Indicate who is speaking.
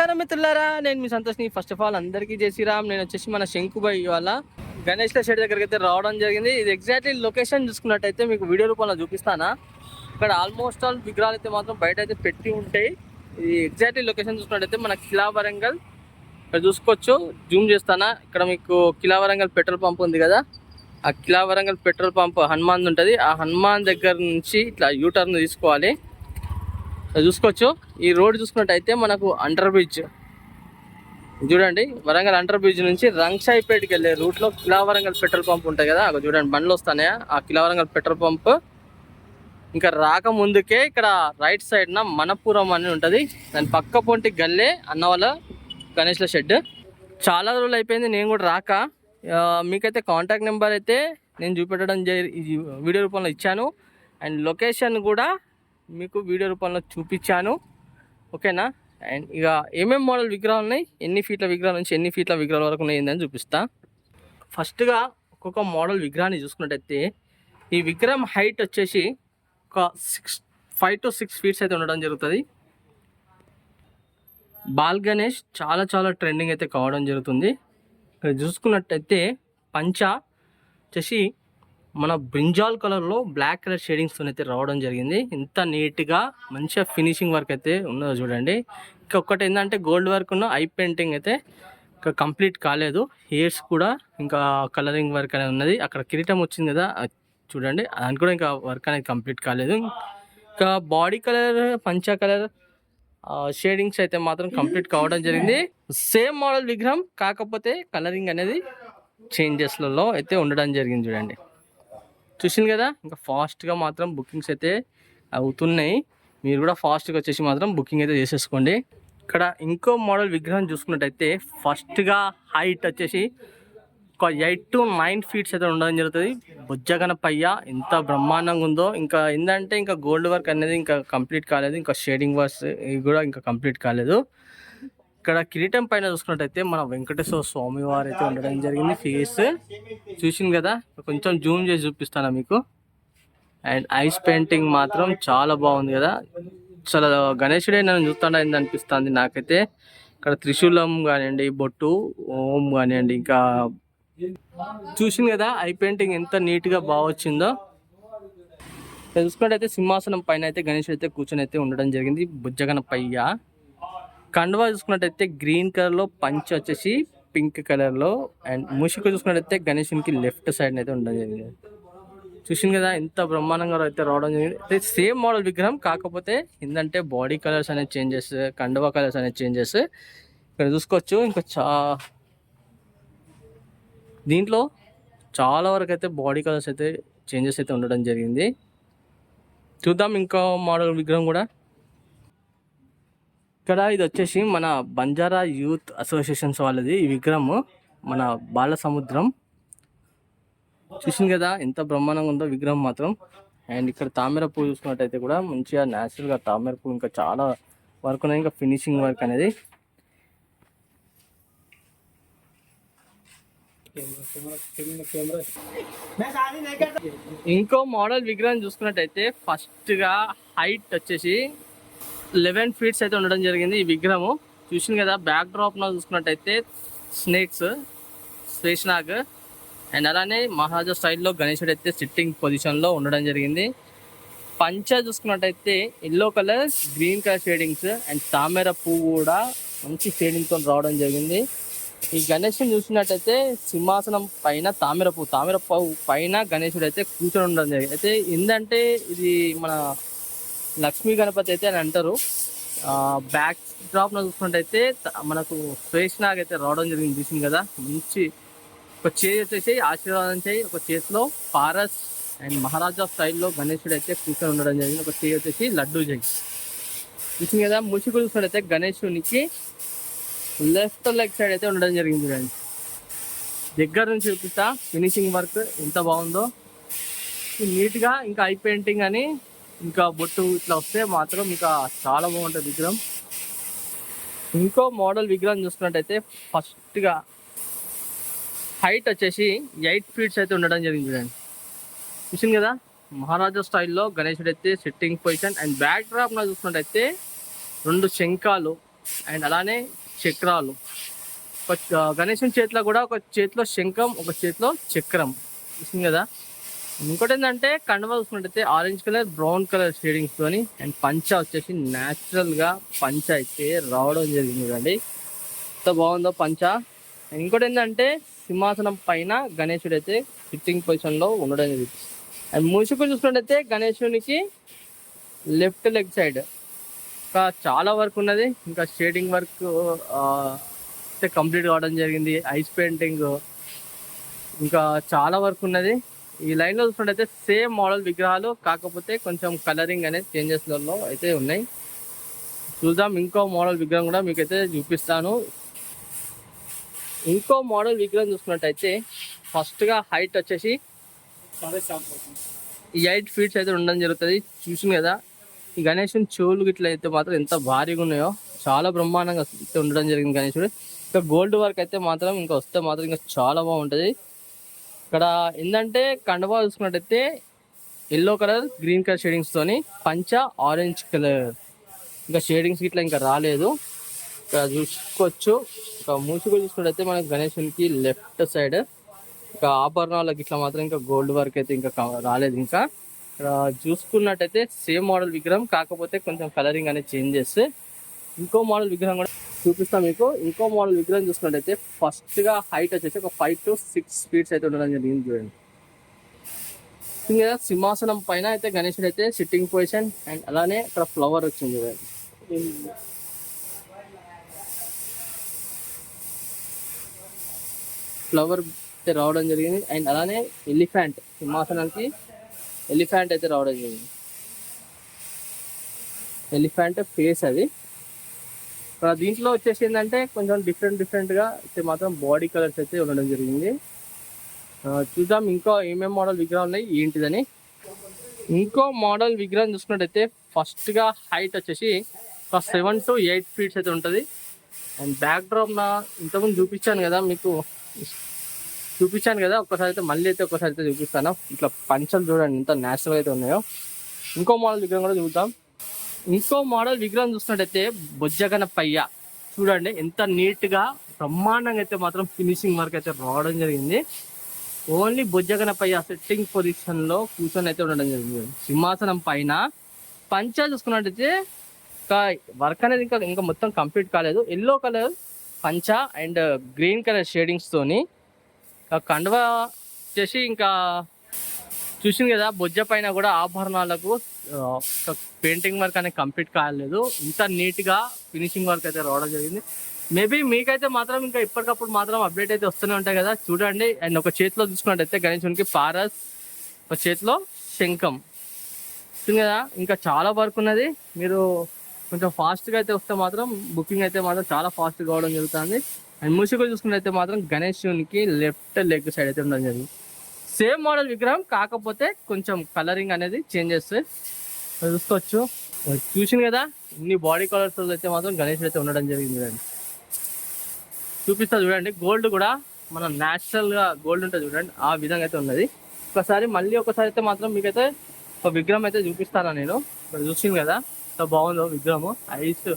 Speaker 1: నమస్కారం మిత్రులారా, నేను మీ సంతోష్ని. ఫస్ట్ ఆఫ్ ఆల్ అందరికీ జై శ్రీరామ్. నేను వచ్చేసి మన శంకుబాయ్ ఇవాళ గణేష్ల షెడ్ దగ్గరికి అయితే రావడం జరిగింది. ఇది ఎగ్జాక్ట్లీ లొకేషన్ చూసుకున్నట్టయితే మీకు వీడియో రూపంలో చూపిస్తానా. ఇక్కడ ఆల్మోస్ట్ ఆల్ విగ్రహాలు అయితే మాత్రం బయట అయితే పెట్టి ఉంటాయి. ఇది ఎగ్జాక్ట్లీ లొకేషన్ చూసుకున్నట్టయితే మన కిలా వరంగల్ ఇక్కడ చూసుకోవచ్చు. జూమ్ చేస్తానా. ఇక్కడ మీకు కిలా వరంగల్ పెట్రోల్ పంప్ ఉంది కదా, ఆ కిలా వరంగల్ పెట్రోల్ పంప్ హనుమాన్ ఉంటుంది. ఆ హనుమాన్ దగ్గర నుంచి ఇట్లా యూటర్న్ తీసుకోవాలి. చూసుకోవచ్చు. ఈ రోడ్ చూసుకున్నట్టయితే మనకు అండర్ బ్రిడ్జ్ చూడండి, వరంగల్ అండర్ బ్రిడ్జ్ నుంచి రంగసాయిపేటకి వెళ్ళే రూట్లో కిలా వరంగల్ పెట్రోల్ పంప్ ఉంటాయి కదా, అక్కడ చూడండి బండ్లు వస్తానే. ఆ కిలా వరంగల్ పెట్రోల్ పంప్ ఇంకా రాక ముందుకే ఇక్కడ రైట్ సైడ్న మనపురం అని ఉంటుంది. దాని పక్క పొంటి గల్లే అన్నవాళ్ళ గణేష్ల షెడ్. చాలా రోజులు అయిపోయింది నేను కూడా రాక. మీకైతే కాంటాక్ట్ నెంబర్ అయితే నేను చూపెట్టడం వీడియో రూపంలో ఇచ్చాను, అండ్ లొకేషన్ కూడా మీకు వీడియో రూపంలో చూపించాను. ఓకేనా. అండ్ ఇక ఏమేమి మోడల్ విగ్రహాలు ఉన్నాయి, ఎన్ని ఫీట్ల విగ్రహాల నుంచి ఎన్ని ఫీట్ల విగ్రహాల వరకు ఉన్నాయి అని చూపిస్తా. ఫస్ట్గా ఒక్కొక్క మోడల్ విగ్రహాన్ని చూసుకున్నట్టయితే ఈ విగ్రహం హైట్ వచ్చేసి ఒక 5 to 6 ఫీట్స్ అయితే ఉండడం జరుగుతుంది. బాల్ గణేష్ చాలా ట్రెండింగ్ అయితే కావడం జరుగుతుంది. ఇక్కడ చూసుకున్నట్టయితే పంచా వచ్చేసి మన బ్రింజాల్ కలర్లో బ్లాక్ కలర్ షేడింగ్స్తో అయితే రావడం జరిగింది. ఇంత నీట్గా మంచిగా ఫినిషింగ్ వర్క్ అయితే ఉన్నదో చూడండి. ఇంకొకటి ఏంటంటే గోల్డ్ వర్క్ ఉన్న ఐ పెయింటింగ్ అయితే ఇంకా కంప్లీట్ కాలేదు. హెయిర్స్ కూడా ఇంకా కలరింగ్ వర్క్ అనేది ఉన్నది. అక్కడ కిరీటం వచ్చింది కదా చూడండి, దానికి కూడా ఇంకా వర్క్ అనేది కంప్లీట్ కాలేదు. ఇంకా బాడీ కలర్ పంచా కలర్ షేడింగ్స్ అయితే మాత్రం కంప్లీట్ కావడం జరిగింది. సేమ్ మోడల్ విగ్రహం, కాకపోతే కలరింగ్ అనేది చేంజెస్లలో అయితే ఉండడం జరిగింది. చూడండి, చూసింది కదా. ఇంకా ఫాస్ట్గా మాత్రం బుకింగ్స్ అయితే అవుతున్నాయి. మీరు కూడా ఫాస్ట్గా వచ్చేసి మాత్రం బుకింగ్ అయితే చేసేసుకోండి. ఇక్కడ ఇంకో మోడల్ విగ్రహం చూసుకున్నట్టయితే ఫస్ట్గా హైట్ వచ్చేసి ఒక 8 to 9 ఫీట్స్ అయితే ఉండడం జరుగుతుంది. బుజ్జగనపయ్య ఎంత బ్రహ్మాండంగా ఉందో. ఇంకా ఏంటంటే ఇంకా గోల్డ్ వర్క్ అనేది ఇంకా కంప్లీట్ కాలేదు, ఇంకా షేడింగ్ వర్క్స్ ఇవి కూడా ఇంకా కంప్లీట్ కాలేదు. ఇక్కడ కిరీటం పైన చూసుకున్నట్టయితే మన వెంకటేశ్వర స్వామి వారు అయితే ఉండడం జరిగింది. ఫేస్ చూసింది కదా, కొంచెం జూమ్ చేసి చూపిస్తాను మీకు. అండ్ ఐస్ పెయింటింగ్ మాత్రం చాలా బాగుంది కదా. అసలు గణేశుడే నన్ను చూస్తాడని అనిపిస్తుంది నాకైతే. ఇక్కడ త్రిశూలం కానివ్వండి, బొట్టు ఓం కానివ్వండి, ఇంకా చూసింది కదా ఐ పెయింటింగ్ ఎంత నీట్గా బాగా వచ్చిందో. చూసుకున్నట్టయితే సింహాసనం పైన అయితే గణేశుడు అయితే కూర్చొని అయితే ఉండడం జరిగింది. బుజ్జగనపయ్య కండువా చూసుకున్నట్టయితే గ్రీన్ కలర్లో, పంచ్ వచ్చేసి పింక్ కలర్లో, అండ్ ముషిక చూసుకున్నట్టయితే గణేశునికి లెఫ్ట్ సైడ్ అయితే ఉండడం జరిగింది. చూసింది కదా ఎంత బ్రహ్మాండంగా అయితే రావడం జరిగింది. అయితే సేమ్ మోడల్ విగ్రహం, కాకపోతే ఏంటంటే బాడీ కలర్స్ అనేది చేంజెస్, కండువా కలర్స్ అనేది చేంజెస్ ఇక్కడ చూసుకోవచ్చు. ఇంకా దీంట్లో చాలా వరకు అయితే బాడీ కలర్స్ అయితే చేంజెస్ అయితే ఉండడం జరిగింది. చూద్దాం ఇంకో మోడల్ విగ్రహం కూడా. ఇక్కడ ఇది వచ్చేసి మన బంజారా యూత్ అసోసియేషన్స్ వాళ్ళది ఈ విగ్రహం, మన బాలసముద్రం. చూసింది కదా ఎంత బ్రహ్మాండంగా ఉందో విగ్రహం మాత్రం. అండ్ ఇక్కడ తామర పువ్వు చూసుకున్నట్టయితే కూడా మంచిగా న్యాచురల్గా తామర పువ్వు ఇంకా చాలా వర్క్ ఉన్నాయి, ఇంకా ఫినిషింగ్ వర్క్ అనేది. ఇంకో మోడల్ విగ్రహం చూసుకున్నట్టయితే ఫస్ట్గా హైట్ వచ్చేసి 11 ఫీట్స్ అయితే ఉండడం జరిగింది ఈ విగ్రహము. చూసింది కదా బ్యాక్ డ్రాప్లో చూసుకున్నట్టయితే స్నేక్స్, శేషనాగ్, అండ్ అలానే మహారాజా స్టైల్లో గణేశుడు అయితే సిట్టింగ్ పొజిషన్లో ఉండడం జరిగింది. పంచ చూసుకున్నట్టయితే yellow colour, green colour shadings, and తామర పువ్వు కూడా మంచి షేడింగ్తో రావడం జరిగింది. ఈ గణేశుని చూసినట్టయితే సింహాసనం పైన తామర పువ్వు పైన గణేశుడు అయితే కూర్చొని ఉండడం జరిగింది. అయితే ఏంటంటే ఇది మన లక్ష్మీ గణపతి అయితే అని అంటారు. బ్యాక్ డ్రాప్లో చూసుకున్నట్టయితే మనకు శేషనాగ్ అయితే రావడం జరిగింది. చూసింది కదా మంచి ఒక చేయి వచ్చేసి ఆశీర్వాదం చేయి, ఒక చేతిలో పారస్ అండ్ మహారాజా స్టైల్లో గణేశుడు అయితే కూర్చొని ఉండడం జరిగింది. ఒక చేయి వచ్చేసి లడ్డూ చేయి. చూసింది కదా ముషికు చూసినట్టయితే గణేశునికి లెఫ్ట్ లెగ్ సైడ్ అయితే ఉండడం జరిగింది. చూడండి దగ్గర నుంచి చూపిస్తా ఫినిషింగ్ వర్క్ ఎంత బాగుందో నీట్గా. ఇంకా ఐ పెయింటింగ్ అని ఇంకా బొట్టు ఇట్లా వస్తే మాత్రం ఇంకా చాలా బాగుంటుంది విగ్రహం. ఇంకో మోడల్ విగ్రహం చూసుకున్నట్టయితే ఫస్ట్గా హైట్ వచ్చేసి 8 ఫీట్స్ అయితే ఉండడం జరిగింది. చూడండి చూసింది కదా మహారాజా స్టైల్లో గణేశుడు అయితే సిట్టింగ్ పొజిషన్. అండ్ బ్యాక్ డ్రాప్లో చూసుకున్నట్టయితే 2 శంఖాలు అండ్ అలానే చక్రాలు. గణేశుని చేతిలో కూడా ఒక చేతిలో శంఖం, ఒక చేతిలో చక్రం చూసింది కదా. ఇంకోటి ఏంటంటే కండువా చూసుకున్నట్టయితే orange colour, brown colour shadings తోని, అండ్ పంచ వచ్చేసి న్యాచురల్ గా పంచ అయితే రావడం జరిగింది కదండి. ఎంత బాగుందో పంచ. ఇంకోటి ఏంటంటే సింహాసనం పైన గణేశుడు అయితే సిట్టింగ్ పొజిషన్ లో ఉండడం జరిగింది. అండ్ మూసుకు చూసుకున్నట్టయితే గణేశునికి లెఫ్ట్ లెగ్ సైడ్ ఇంకా చాలా వర్క్ ఉన్నది. ఇంకా షేడింగ్ వర్క్ అయితే కంప్లీట్ కావడం జరిగింది. ఐస్ పెయింటింగ్ ఇంకా చాలా వర్క్ ఉన్నది. ఈ లైన్ లో చూసుకుంటే సేమ్ మోడల్ విగ్రహాలు, కాకపోతే కొంచెం కలరింగ్ అనేది చేంజెస్ లో అయితే ఉన్నాయి. చూద్దాం, ఇంకో మోడల్ విగ్రహం కూడా మీకైతే చూపిస్తాను. ఇంకో మోడల్ విగ్రహం చూసుకున్నట్టయితే ఫస్ట్ గా హైట్ వచ్చేసి 8 ఫీట్స్ అయితే ఉండడం జరుగుతుంది. చూసింది కదా, ఈ గణేశుని చెవులు గిట్ల అయితే మాత్రం ఎంత భారీగా ఉన్నాయో, చాలా బ్రహ్మాండంగా అయితే ఉండడం జరిగింది గణేశుడు. ఇంకా గోల్డ్ వర్క్ అయితే మాత్రం ఇంకా వస్తే మాత్రం ఇంకా చాలా బాగుంటుంది. ఇక్కడ ఏంటంటే కండువా చూసుకున్నట్టయితే yellow colour, green colour shadings తోని, పంచ ఆరెంజ్ కలర్. ఇంకా షేడింగ్స్ ఇట్లా ఇంకా రాలేదు. ఇక్కడ చూసుకోవచ్చు. ఇంకా మూసుకు చూసుకున్నట్టయితే మనకి గణేశునికి లెఫ్ట్ సైడ్ ఇంకా ఆభరణాలకి ఇట్లా మాత్రం ఇంకా గోల్డ్ వర్క్ అయితే ఇంకా రాలేదు. ఇంకా ఇక్కడ చూసుకున్నట్టయితే సేమ్ మోడల్ విగ్రహం, కాకపోతే కొంచెం కలరింగ్ అనేది చేంజ్ చేస్తే ఇంకో మోడల్ విగ్రహం కూడా చూపిస్తాం మీకు. ఇంకో మోడల్ విగ్రహం చూసుకున్నట్టయితే ఫస్ట్ గా హైట్ వచ్చేసి ఒక 5 to 6 ఫీట్స్ అయితే ఉండడం జరిగింది. చూడండి కదా, సింహాసనం పైన అయితే గణేశుడు అయితే సిట్టింగ్ పొజిషన్, అండ్ అలానే ఇక్కడ ఫ్లవర్ వచ్చింది చూడండి. ఫ్లవర్ అయితే రావడం జరిగింది. అండ్ అలానే ఎలిఫెంట్, సింహాసనానికి ఎలిఫెంట్ అయితే రావడం జరిగింది. ఎలిఫెంట్ ఫేస్ అది. దీంట్లో వచ్చేసి ఏంటంటే కొంచెం డిఫరెంట్ గా అయితే మాత్రం బాడీ కలర్స్ అయితే ఉండడం జరిగింది. చూద్దాం ఇంకా ఏమేమి మోడల్ విగ్రహాలు ఉన్నాయి ఏంటిదని. ఇంకో మోడల్ విగ్రహం చూసుకున్నట్టయితే ఫస్ట్ గా హైట్ వచ్చేసి ఒక 7 to 8 ఫీట్స్ అయితే ఉంటుంది. అండ్ బ్యాక్ డ్రాప్ నా ఇంతకుముందు చూపించాను కదా, ఒక్కసారి అయితే మళ్ళీ అయితే ఒకసారి అయితే చూపిస్తాను. ఇట్లా పంచలు చూడండి ఎంత న్యాచురల్ అయితే ఉన్నాయో. ఇంకో మోడల్ విగ్రహం కూడా చూద్దాం. ఇంకో మోడల్ విగ్రహం చూసినట్టయితే బొజ్జగణపయ్య. చూడండి ఎంత నీట్ గా బ్రహ్మాండంగా అయితే మాత్రం ఫినిషింగ్ వర్క్ అయితే రావడం జరిగింది. ఓన్లీ బొజ్జగణపయ్య సెట్టింగ్ పొజిషన్ లో కూర్చొని అయితే ఉండడం జరిగింది. సింహాసనం పైన పంచ చూసుకున్నట్టయితే వర్క్ అనేది ఇంకా మొత్తం కంప్లీట్ కాలేదు. ఎల్లో కలర్ పంచ అండ్ గ్రీన్ కలర్ షేడింగ్స్ తోని కండువా వచ్చేసి ఇంకా చూసింది కదా, బొజ్జ పైన కూడా ఆభరణాలకు పెయింటింగ్ వర్క్ అనేది కంప్లీట్ కాలేదు. ఇంత నీట్ గా ఫినిషింగ్ వర్క్ అయితే రావడం జరిగింది. మేబీ మీకైతే మాత్రం ఇంకా ఇప్పటికప్పుడు మాత్రం అప్డేట్ అయితే వస్తూనే ఉంటాయి కదా, చూడండి. అండ్ ఒక చేతిలో చూసుకున్నట్టయితే గణేశునికి పారస్, ఒక చేతిలో శంఖం చూసింది కదా. ఇంకా చాలా వర్క్ ఉన్నది. మీరు కొంచెం ఫాస్ట్గా అయితే వస్తే మాత్రం బుకింగ్ అయితే మాత్రం చాలా ఫాస్ట్ కావడం జరుగుతుంది. అండ్ మూసిగా చూసుకున్నట్టయితే మాత్రం గణేశునికి లెఫ్ట్ లెగ్ సైడ్ అయితే ఉండడం జరిగింది. సేమ్ మోడల్ విగ్రహం, కాకపోతే కొంచెం కలరింగ్ అనేది చేంజ్ చేస్తే చూసుకోవచ్చు. చూసింది కదా ఇన్ని బాడీ కలర్స్ అయితే మాత్రం గణేశుడు అయితే ఉండడం జరిగింది. చూడండి చూపిస్తా చూడండి. గోల్డ్ కూడా మనం న్యాచురల్ గా గోల్డ్ ఉంటుంది చూడండి, ఆ విధంగా అయితే ఉన్నది. మళ్ళీ ఒకసారి అయితే మాత్రం మీకైతే ఒక విగ్రహం అయితే చూపిస్తాను నేను. చూసింది కదా ఎంత బాగుందో విగ్రహము. ఐస్